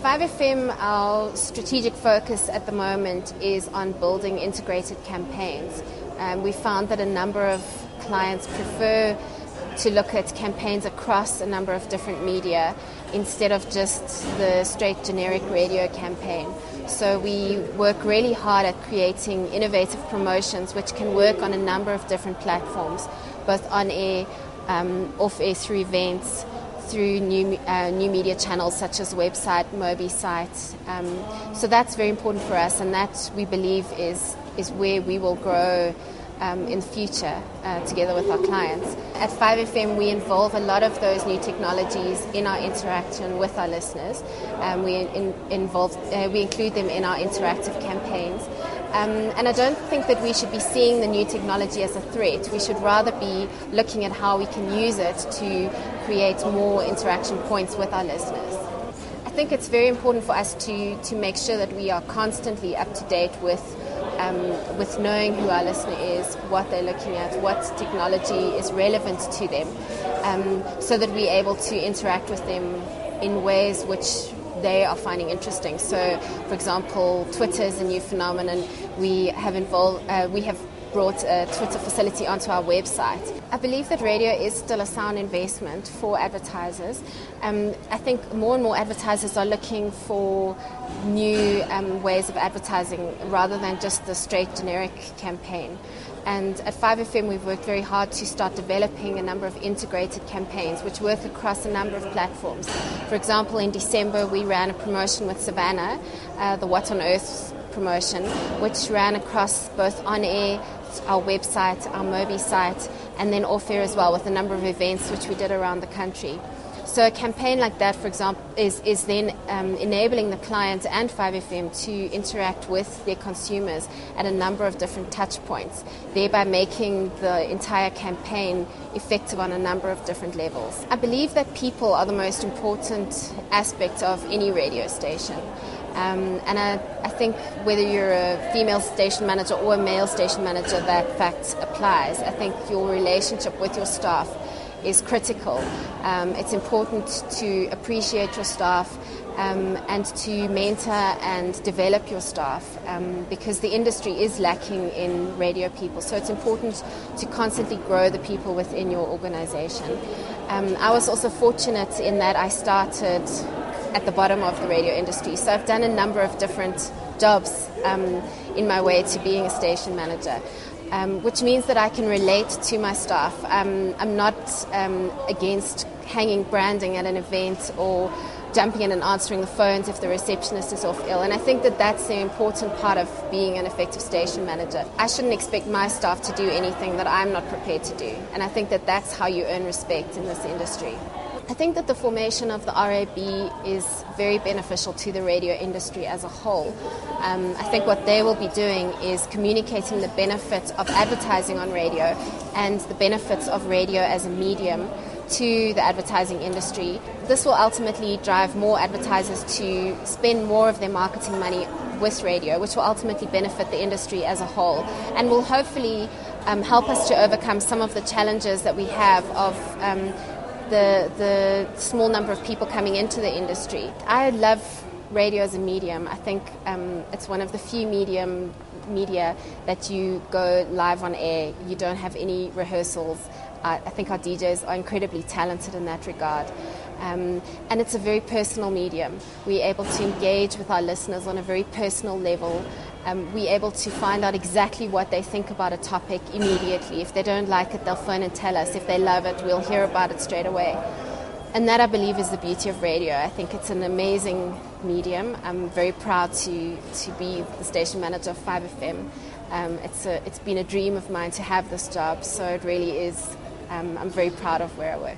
5FM, our strategic focus at the moment is on building integrated campaigns. We found that a number of clients prefer to look at campaigns across a number of different media instead of just the straight generic radio campaign. So we work really hard at creating innovative promotions which can work on a number of different platforms, both on air, off air, through events, through new media channels such as website, Mobi site. So that's very important for us, and that we believe is where we will grow in the future together with our clients. At 5FM, we involve a lot of those new technologies in our interaction with our listeners. We include them in our interactive campaigns. And I don't think that we should be seeing the new technology as a threat. We should rather be looking at how we can use it to create more interaction points with our listeners. I think it's very important for us to make sure that we are constantly up to date with knowing who our listener is, what they're looking at, what technology is relevant to them, so that we're able to interact with them in ways which they are finding interesting. So, for example, Twitter is a new phenomenon. We have brought a Twitter facility onto our website. I believe that radio is still a sound investment for advertisers. I think more and more advertisers are looking for new ways of advertising rather than just the straight generic campaign. And at 5FM, we've worked very hard to start developing a number of integrated campaigns which work across a number of platforms. For example, in December, we ran a promotion with Savannah, the What on Earth promotion, which ran across both on-air, our website, our Mobi site, and then off-air as well, with a number of events which we did around the country. So a campaign like that, for example, is then enabling the client and 5FM to interact with their consumers at a number of different touch points, thereby making the entire campaign effective on a number of different levels. I believe that people are the most important aspect of any radio station. And I think whether you're a female station manager or a male station manager, that fact applies. I think your relationship with your staff is critical. It's important to appreciate your staff and to mentor and develop your staff because the industry is lacking in radio people. So it's important to constantly grow the people within your organization. I was also fortunate in that I started at the bottom of the radio industry. So I've done a number of different jobs in my way to being a station manager, which means that I can relate to my staff. I'm not against hanging branding at an event or jumping in and answering the phones if the receptionist is off ill. And I think that that's the important part of being an effective station manager. I shouldn't expect my staff to do anything that I'm not prepared to do. And I think that that's how you earn respect in this industry. I think that the formation of the RAB is very beneficial to the radio industry as a whole. I think what they will be doing is communicating the benefits of advertising on radio and the benefits of radio as a medium to the advertising industry. This will ultimately drive more advertisers to spend more of their marketing money with radio, which will ultimately benefit the industry as a whole and will hopefully help us to overcome some of the challenges that we have of the small number of people coming into the industry. I love radio as a medium. I think it's one of the few media that you go live on air. You don't have any rehearsals. I think our DJs are incredibly talented in that regard. And it's a very personal medium. We're able to engage with our listeners on a very personal level. We're able to find out exactly what they think about a topic immediately. If they don't like it, they'll phone and tell us. If they love it, we'll hear about it straight away. And that, I believe, is the beauty of radio. I think it's an amazing medium. I'm very proud to be the station manager of 5FM. It's been a dream of mine to have this job, so it really is. I'm very proud of where I work.